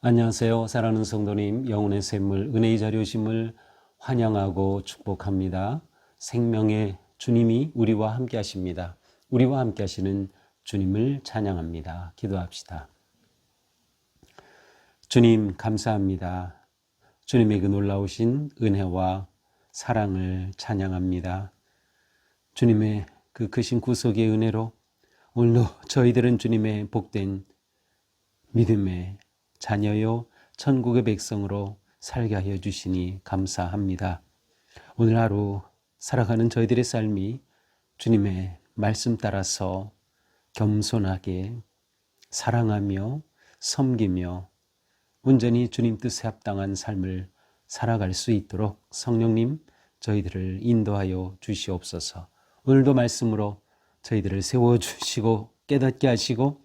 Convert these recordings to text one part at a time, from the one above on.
안녕하세요. 사랑하는 성도님, 영혼의 샘물, 은혜의 자료심을 환영하고 축복합니다. 생명의 주님이 우리와 함께 하십니다. 우리와 함께 하시는 주님을 찬양합니다. 기도합시다. 주님 감사합니다. 주님의 그 놀라우신 은혜와 사랑을 찬양합니다. 주님의 그 크신 구속의 은혜로 오늘도 저희들은 주님의 복된 믿음의 자녀요 천국의 백성으로 살게 하여 주시니 감사합니다. 오늘 하루 살아가는 저희들의 삶이 주님의 말씀 따라서 겸손하게 사랑하며 섬기며 온전히 주님 뜻에 합당한 삶을 살아갈 수 있도록 성령님 저희들을 인도하여 주시옵소서. 오늘도 말씀으로 저희들을 세워주시고 깨닫게 하시고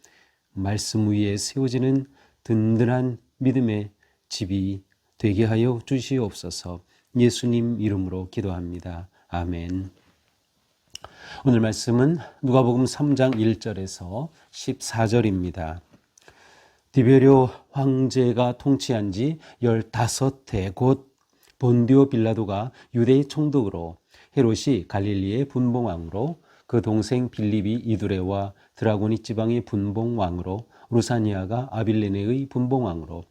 말씀 위에 세워지는 든든한 믿음의 집이 되게 하여 주시옵소서. 예수님 이름으로 기도합니다. 아멘. 오늘 말씀은 누가복음 3장 1절에서 14절입니다. 디베rio 황제가 통치한 지 15해 곧 본디오 빌라도가 유대의 총독으로 헤롯이 갈릴리의 분봉왕으로 그 동생 빌립이 이두레와 드라고니 지방의 분봉왕으로 루사니아가 아빌레네의 분봉왕으로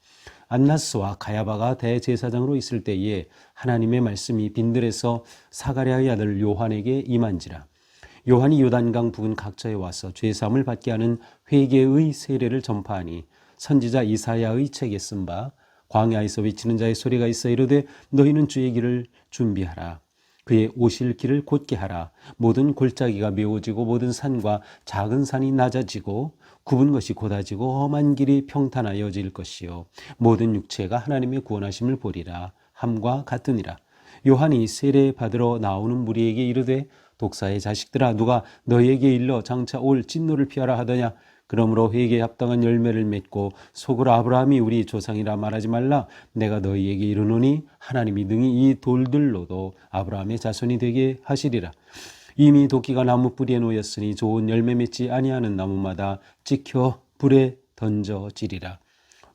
안나스와 가야바가 대제사장으로 있을 때에 하나님의 말씀이 빈들에서 사가랴의 아들 요한에게 임한지라. 요한이 요단강 부근 각처에 와서 죄사함을 받게 하는 회개의 세례를 전파하니 선지자 이사야의 책에 쓴 바 광야에서 외치는 자의 소리가 있어 이르되 너희는 주의 길을 준비하라. 그의 오실 길을 곧게 하라. 모든 골짜기가 메워지고 모든 산과 작은 산이 낮아지고 굽은 것이 곧아지고 험한 길이 평탄하여질 것이요 모든 육체가 하나님의 구원하심을 보리라 함과 같으니라. 요한이 세례 받으러 나오는 무리에게 이르되 독사의 자식들아 누가 너희에게 일러 장차 올 진노를 피하라 하더냐. 그러므로 회개에 합당한 열매를 맺고 속으로 아브라함이 우리 조상이라 말하지 말라. 내가 너희에게 이르노니 하나님이 능히 이 돌들로도 아브라함의 자손이 되게 하시리라. 이미 도끼가 나무 뿌리에 놓였으니 좋은 열매 맺지 아니하는 나무마다 찍혀 불에 던져지리라.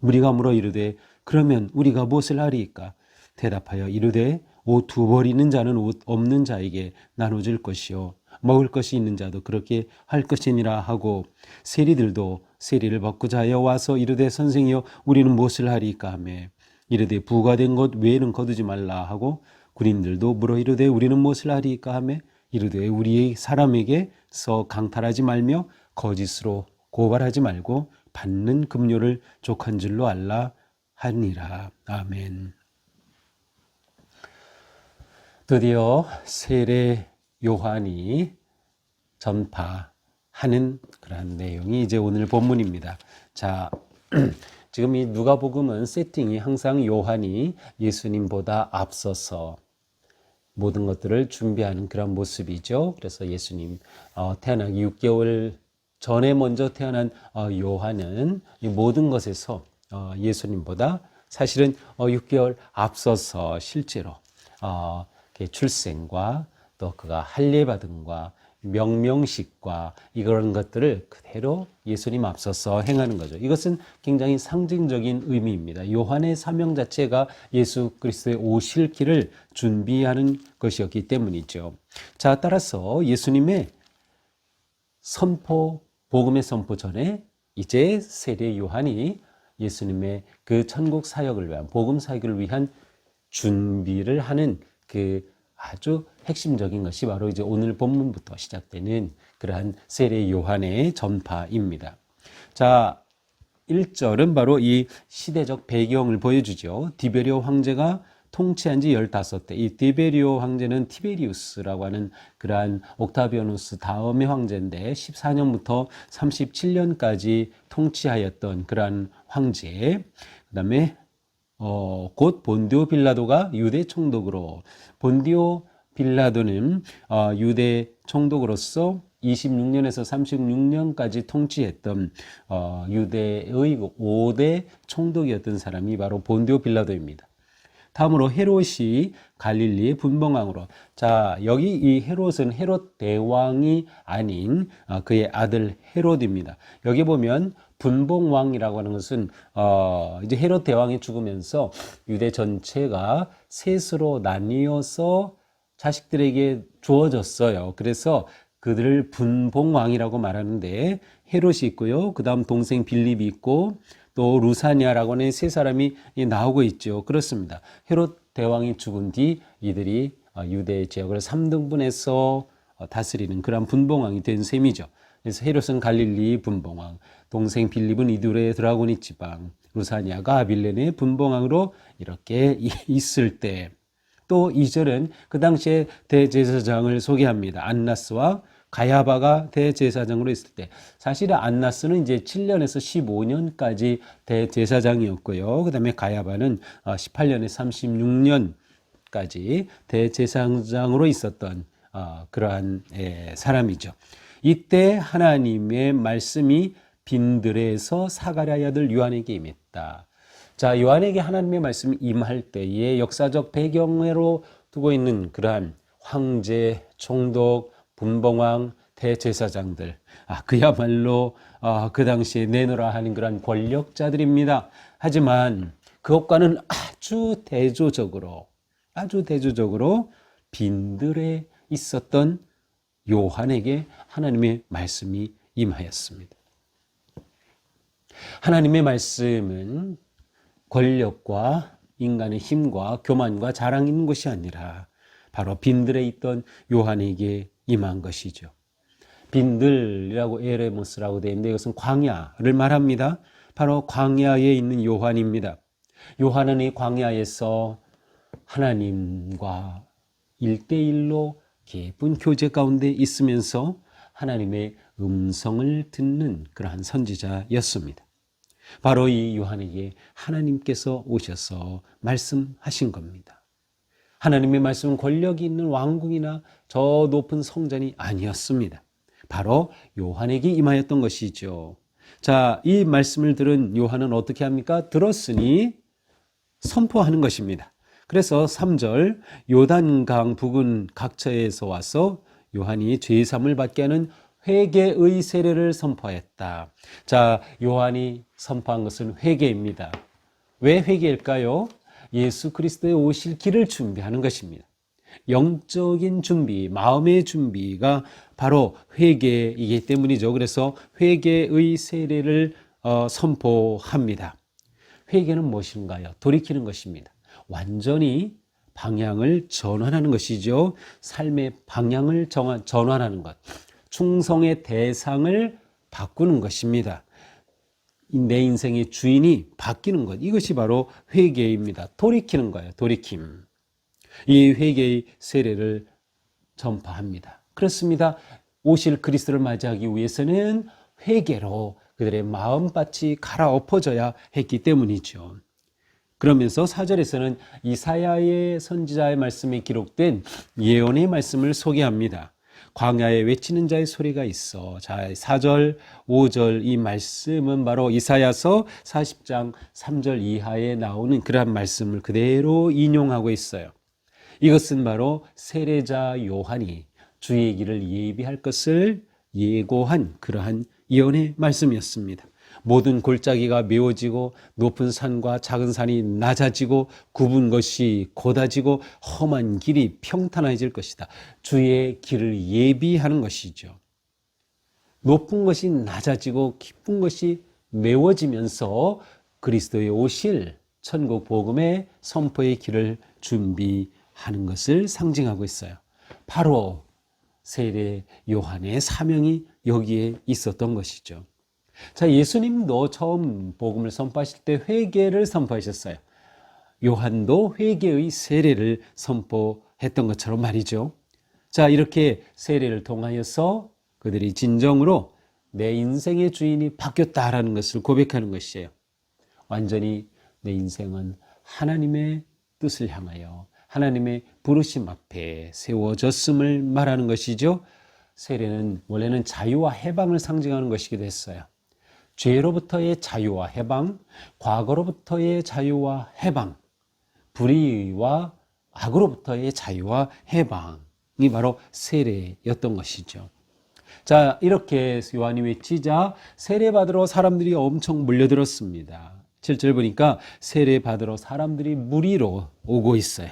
무리가 물어 이르되 그러면 우리가 무엇을 하리이까? 대답하여 이르되 옷 두 벌 있는 자는 옷 없는 자에게 나눠줄 것이요 먹을 것이 있는 자도 그렇게 할 것이니라 하고 세리들도 세리를 벗고자 하여 와서 이르되 선생이여 우리는 무엇을 하리이까 하며 이르되 부과된 것 외에는 거두지 말라 하고 군인들도 물어 이르되 우리는 무엇을 하리이까 하며 이르되 우리의 사람에게서 강탈하지 말며 거짓으로 고발하지 말고 받는 급료를 족한 줄로 알라 하니라. 아멘. 드디어 세례 요한이 전파하는 그런 내용이 이제 오늘 본문입니다. 자, 지금 이 누가복음은 세팅이 항상 요한이 예수님보다 앞서서 모든 것들을 준비하는 그런 모습이죠. 그래서 예수님 태어나기 6개월 전에 먼저 태어난 요한은 이 모든 것에서 예수님보다 사실은 6개월 앞서서 실제로 출생과 또 그가 할례받음과 명명식과 이런 것들을 그대로 예수님 앞서서 행하는 거죠. 이것은 굉장히 상징적인 의미입니다. 요한의 사명 자체가 예수 그리스도의 오실 길을 준비하는 것이었기 때문이죠. 자, 따라서 예수님의 선포, 복음의 선포 전에 이제 세례 요한이 예수님의 그 천국 사역을 위한, 복음 사역을 위한 준비를 하는 그 아주 핵심적인 것이 바로 이제 오늘 본문부터 시작되는 그러한 세례 요한의 전파입니다. 자, 1절은 바로 이 시대적 배경을 보여주죠. 디베리오 황제가 통치한 지 15대. 이 디베리오 황제는 티베리우스라고 하는 그러한 옥타비아누스 다음의 황제인데 14년부터 37년까지 통치하였던 그러한 황제. 그 다음에 곧 본디오 빌라도가 유대 총독으로, 본디오 빌라도는 유대 총독으로서 26년에서 36년까지 통치했던 유대의 5대 총독이었던 사람이 바로 본디오 빌라도입니다. 다음으로 헤롯이 갈릴리의 분봉왕으로. 자, 여기 이 헤롯은 헤롯 대왕이 아닌 그의 아들 헤롯입니다. 여기 보면 분봉왕이라고 하는 것은 이제 헤롯 대왕이 죽으면서 유대 전체가 셋으로 나뉘어서 자식들에게 주어졌어요. 그래서 그들을 분봉왕이라고 말하는데 헤롯이 있고요. 그 다음 동생 빌립이 있고 또 루사니아라고 하는 세 사람이 나오고 있죠. 그렇습니다. 헤롯 대왕이 죽은 뒤 이들이 유대 지역을 3등분해서 다스리는 그런 분봉왕이 된 셈이죠. 그래서 헤롯은 갈릴리 분봉왕, 동생 빌립은 이두레 드라고니 지방, 루사니아가 아빌레네 분봉왕으로 이렇게 있을 때, 또 2절은 그 당시에 대제사장을 소개합니다. 안나스와 가야바가 대제사장으로 있을 때, 사실은 안나스는 이제 7년에서 15년까지 대제사장이었고요. 그 다음에 가야바는 18년에서 36년까지 대제사장으로 있었던 그러한 사람이죠. 이때 하나님의 말씀이 빈들에서 사가랴의 아들 요한에게 임했다. 자, 요한에게 하나님의 말씀이 임할 때의 역사적 배경으로 두고 있는 그러한 황제, 총독, 분봉왕, 대제사장들, 그야말로 그 당시에 내노라 하는 그러한 권력자들입니다. 하지만 그것과는 아주 대조적으로 빈들에 있었던 요한에게 하나님의 말씀이 임하였습니다. 하나님의 말씀은 권력과 인간의 힘과 교만과 자랑이 있는 것이 아니라 바로 빈들에 있던 요한에게 임한 것이죠. 빈들이라고 에레모스라고 되어 있는데 이것은 광야를 말합니다. 바로 광야에 있는 요한입니다. 요한은 이 광야에서 하나님과 1대1로 깊은 교제 가운데 있으면서 하나님의 음성을 듣는 그러한 선지자였습니다. 바로 이 요한에게 하나님께서 오셔서 말씀하신 겁니다. 하나님의 말씀은 권력이 있는 왕궁이나 저 높은 성전이 아니었습니다. 바로 요한에게 임하였던 것이죠. 자, 이 말씀을 들은 요한은 어떻게 합니까? 들었으니 선포하는 것입니다. 그래서 3절 요단강 부근 각처에서 와서 요한이 죄사함을 받게 하는 회개의 세례를 선포했다. 자, 요한이 선포한 것은 회개입니다. 왜 회개일까요? 예수 그리스도의 오실 길을 준비하는 것입니다. 영적인 준비, 마음의 준비가 바로 회개이기 때문이죠. 그래서 회개의 세례를 선포합니다. 회개는 무엇인가요? 돌이키는 것입니다. 완전히 방향을 전환하는 것이죠. 삶의 방향을 전환하는 것. 충성의 대상을 바꾸는 것입니다. 내 인생의 주인이 바뀌는 것. 이것이 바로 회개입니다. 돌이키는 거예요. 돌이킴. 이 회개의 세례를 전파합니다. 그렇습니다. 오실 그리스도를 맞이하기 위해서는 회개로 그들의 마음밭이 갈아엎어져야 했기 때문이죠. 그러면서 4절에서는 이사야의 선지자의 말씀에 기록된 예언의 말씀을 소개합니다. 광야에 외치는 자의 소리가 있어. 자, 4절, 5절 이 말씀은 바로 이사야서 40장 3절 이하에 나오는 그러한 말씀을 그대로 인용하고 있어요. 이것은 바로 세례자 요한이 주의 길을 예비할 것을 예고한 그러한 예언의 말씀이었습니다. 모든 골짜기가 메워지고 높은 산과 작은 산이 낮아지고 굽은 것이 곧아지고 험한 길이 평탄해질 것이다. 주의 길을 예비하는 것이죠. 높은 것이 낮아지고 깊은 것이 메워지면서 그리스도의 오실 천국 복음의 선포의 길을 준비하는 것을 상징하고 있어요. 바로 세례 요한의 사명이 여기에 있었던 것이죠. 자, 예수님도 처음 복음을 선포하실 때 회개를 선포하셨어요. 요한도 회개의 세례를 선포했던 것처럼 말이죠. 자, 이렇게 세례를 통하여서 그들이 진정으로 내 인생의 주인이 바뀌었다라는 것을 고백하는 것이에요. 완전히 내 인생은 하나님의 뜻을 향하여 하나님의 부르심 앞에 세워졌음을 말하는 것이죠. 세례는 원래는 자유와 해방을 상징하는 것이기도 했어요. 죄로부터의 자유와 해방, 과거로부터의 자유와 해방, 불의와 악으로부터의 자유와 해방이 바로 세례였던 것이죠. 자, 이렇게 요한이 외치자 세례받으러 사람들이 엄청 몰려들었습니다. 7절 보니까 세례받으러 사람들이 무리로 오고 있어요.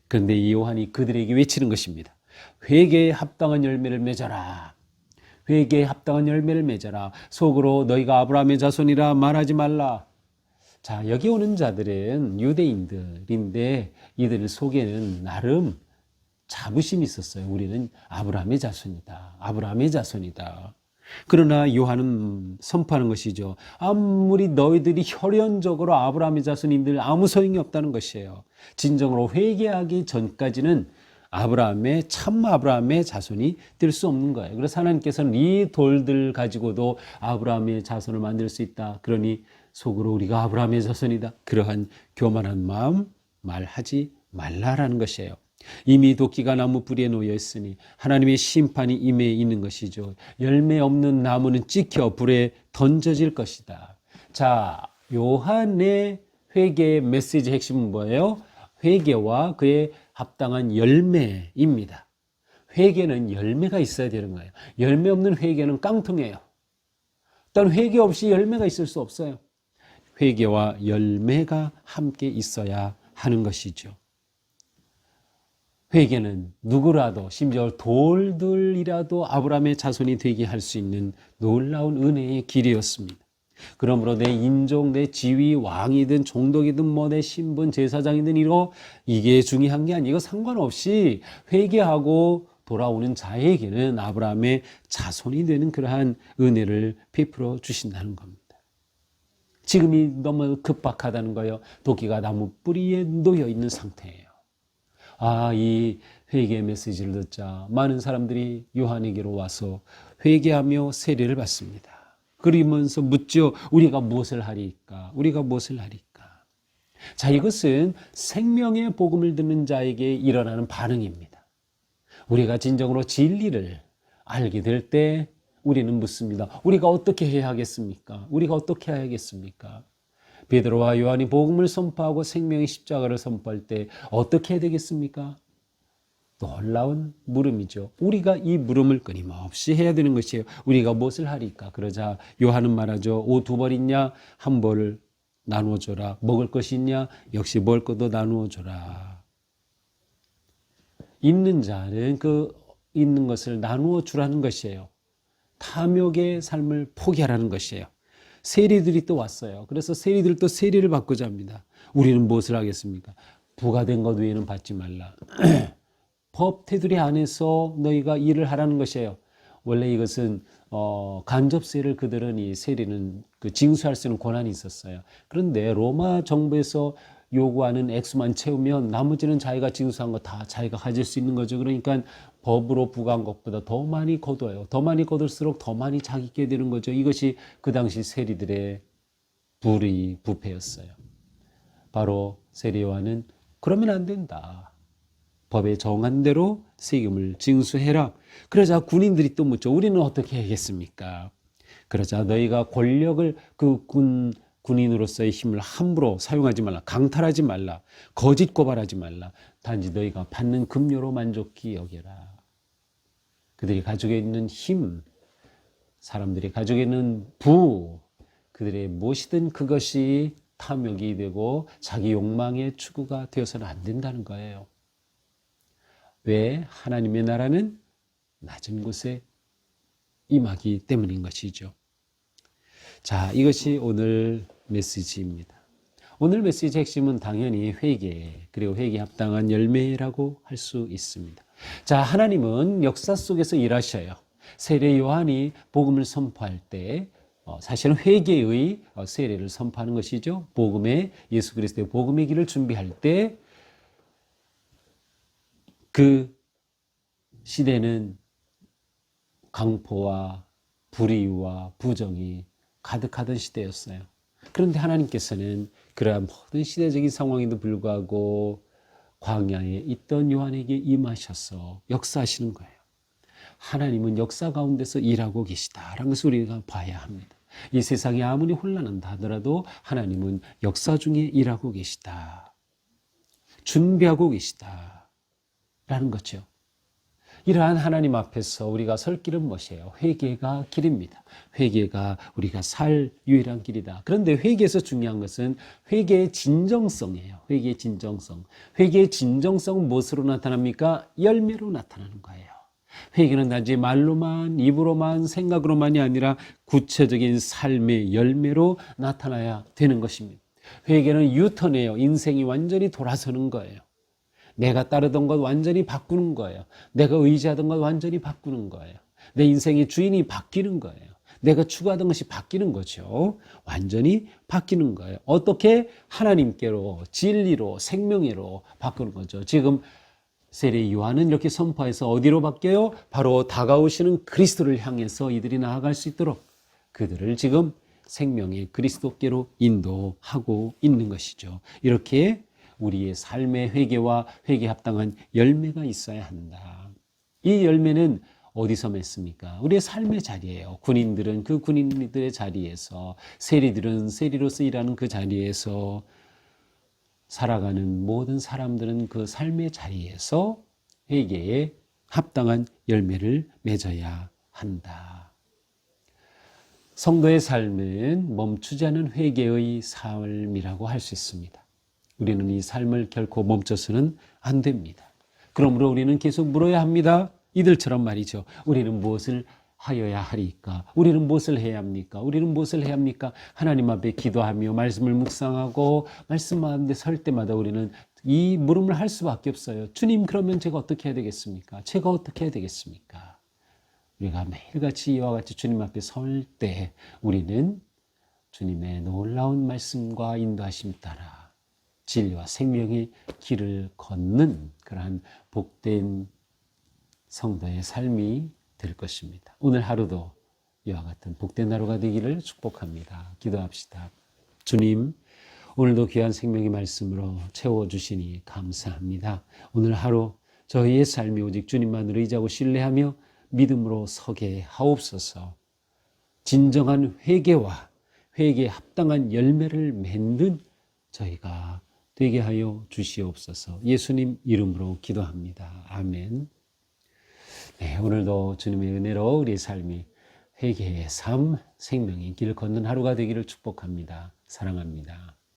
그런데 이 요한이 그들에게 외치는 것입니다. 회개에 합당한 열매를 맺어라. 회개에 합당한 열매를 맺어라. 속으로 너희가 아브라함의 자손이라 말하지 말라. 자, 여기 오는 자들은 유대인들인데 이들 속에는 나름 자부심이 있었어요. 우리는 아브라함의 자손이다. 아브라함의 자손이다. 그러나 요한은 선포하는 것이죠. 아무리 너희들이 혈연적으로 아브라함의 자손인들 아무 소용이 없다는 것이에요. 진정으로 회개하기 전까지는 참 아브라함의 자손이 될 수 없는 거예요. 그래서 하나님께서는 이 돌들 가지고도 아브라함의 자손을 만들 수 있다. 그러니 속으로 우리가 아브라함의 자손이다. 그러한 교만한 마음 말하지 말라라는 것이에요. 이미 도끼가 나무 뿌리에 놓여 있으니 하나님의 심판이 임해 있는 것이죠. 열매 없는 나무는 찍혀 불에 던져질 것이다. 자, 요한의 회개의 메시지 핵심은 뭐예요? 회개와 그의 합당한 열매입니다. 회개는 열매가 있어야 되는 거예요. 열매 없는 회개는 깡통이에요. 일단 회개 없이 열매가 있을 수 없어요. 회개와 열매가 함께 있어야 하는 것이죠. 회개는 누구라도 심지어 돌들이라도 아브라함의 자손이 되게 할 수 있는 놀라운 은혜의 길이었습니다. 그러므로 내 인종, 내 지위, 왕이든 종독이든 내 신분, 제사장이든 이게 중요한 게 아니고 상관없이 회개하고 돌아오는 자에게는 아브라함의 자손이 되는 그러한 은혜를 베풀어 주신다는 겁니다. 지금이 너무 급박하다는 거예요. 도끼가 나무 뿌리에 놓여 있는 상태예요. 이 회개의 메시지를 듣자 많은 사람들이 요한에게로 와서 회개하며 세례를 받습니다. 그러면서 묻죠. 우리가 무엇을 하리까? 우리가 무엇을 하리까? 자, 이것은 생명의 복음을 듣는 자에게 일어나는 반응입니다. 우리가 진정으로 진리를 알게 될 때 우리는 묻습니다. 우리가 어떻게 해야 하겠습니까? 우리가 어떻게 해야겠습니까? 베드로와 요한이 복음을 선포하고 생명의 십자가를 선포할 때 어떻게 해야 되겠습니까? 놀라운 물음이죠. 우리가 이 물음을 끊임없이 해야 되는 것이에요. 우리가 무엇을 하리까? 그러자 요한은 말하죠. 옷 2벌 있냐? 1벌을 나누어 줘라. 먹을 것이 있냐? 역시 먹을 것도 나누어 줘라. 있는 자는 그 있는 것을 나누어 주라는 것이에요. 탐욕의 삶을 포기하라는 것이에요. 세리들이 또 왔어요. 그래서 세리들도 세리를 받고자 합니다. 우리는 무엇을 하겠습니까? 부과된 것 외에는 받지 말라. 법 테두리 안에서 너희가 일을 하라는 것이에요. 원래 이것은 간접세를 그들은 이 세리는 징수할 수 있는 권한이 있었어요. 그런데 로마 정부에서 요구하는 액수만 채우면 나머지는 자기가 징수한 거 다 자기가 가질 수 있는 거죠. 그러니까 법으로 부과한 것보다 더 많이 거둬요. 더 많이 거둘수록 더 많이 자기게 되는 거죠. 이것이 그 당시 세리들의 불의, 부패였어요. 바로 세리 요한은 그러면 안 된다. 법에 정한 대로 세금을 징수해라. 그러자 군인들이 또 묻죠. 우리는 어떻게 해야겠습니까? 그러자 너희가 권력을 군인으로서의 힘을 함부로 사용하지 말라. 강탈하지 말라. 거짓 고발하지 말라. 단지 너희가 받는 급료로 만족히 여겨라. 그들이 가지고 있는 힘, 사람들이 가지고 있는 그들의 무엇이든 그것이 탐욕이 되고 자기 욕망의 추구가 되어서는 안 된다는 거예요. 왜? 하나님의 나라는 낮은 곳에 임하기 때문인 것이죠. 자, 이것이 오늘 메시지입니다. 오늘 메시지 핵심은 당연히 회개, 그리고 회개에 합당한 열매라고 할 수 있습니다. 자, 하나님은 역사 속에서 일하셔요. 세례 요한이 복음을 선포할 때 사실은 회개의 세례를 선포하는 것이죠. 예수 그리스도의 복음의 길을 준비할 때 그 시대는 강포와 불의와 부정이 가득하던 시대였어요. 그런데 하나님께서는 그러한 모든 시대적인 상황에도 불구하고 광야에 있던 요한에게 임하셔서 역사하시는 거예요. 하나님은 역사 가운데서 일하고 계시다라는 것을 우리가 봐야 합니다. 이 세상이 아무리 혼란한다 하더라도 하나님은 역사 중에 일하고 계시다. 준비하고 계시다라는 거죠. 이러한 하나님 앞에서 우리가 설 길은 무엇이에요? 회개가 길입니다. 회개가 우리가 살 유일한 길이다. 그런데 회개에서 중요한 것은 회개의 진정성이에요. 회개의 진정성. 회개의 진정성은 무엇으로 나타납니까? 열매로 나타나는 거예요. 회개는 단지 말로만, 입으로만, 생각으로만이 아니라 구체적인 삶의 열매로 나타나야 되는 것입니다. 회개는 유턴이에요. 인생이 완전히 돌아서는 거예요. 내가 따르던 것 완전히 바꾸는 거예요. 내가 의지하던 것 완전히 바꾸는 거예요. 내 인생의 주인이 바뀌는 거예요. 내가 추구하던 것이 바뀌는 거죠. 완전히 바뀌는 거예요. 어떻게? 하나님께로, 진리로, 생명으로 바꾸는 거죠. 지금 세례 요한은 이렇게 선포해서 어디로 바뀌어요? 바로 다가오시는 그리스도를 향해서 이들이 나아갈 수 있도록 그들을 지금 생명의 그리스도께로 인도하고 있는 것이죠. 이렇게 우리의 삶의 회개와 회개에 합당한 열매가 있어야 한다. 이 열매는 어디서 맺습니까? 우리의 삶의 자리예요. 군인들은 그 군인들의 자리에서, 세리들은 세리로서 일하는 그 자리에서, 살아가는 모든 사람들은 그 삶의 자리에서 회개에 합당한 열매를 맺어야 한다. 성도의 삶은 멈추지 않은 회개의 삶이라고 할 수 있습니다. 우리는 이 삶을 결코 멈춰서는 안 됩니다. 그러므로 우리는 계속 물어야 합니다. 이들처럼 말이죠. 우리는 무엇을 하여야 하리까? 우리는 무엇을 해야 합니까? 우리는 무엇을 해야 합니까? 하나님 앞에 기도하며 말씀을 묵상하고 말씀 가운데 설 때마다 우리는 이 물음을 할 수밖에 없어요. 주님, 그러면 제가 어떻게 해야 되겠습니까? 제가 어떻게 해야 되겠습니까? 우리가 매일같이 이와 같이 주님 앞에 설 때 우리는 주님의 놀라운 말씀과 인도하심 따라 진리와 생명의 길을 걷는 그러한 복된 성도의 삶이 될 것입니다. 오늘 하루도 이와 같은 복된 하루가 되기를 축복합니다. 기도합시다. 주님, 오늘도 귀한 생명의 말씀으로 채워주시니 감사합니다. 오늘 하루 저희의 삶이 오직 주님만을 의지하고 신뢰하며 믿음으로 서게 하옵소서. 진정한 회개와 회개에 합당한 열매를 맺는 저희가 되게 하여 주시옵소서. 예수님 이름으로 기도합니다. 아멘. 네, 오늘도 주님의 은혜로 우리의 삶이 회개의 삶, 생명의 길을 걷는 하루가 되기를 축복합니다. 사랑합니다.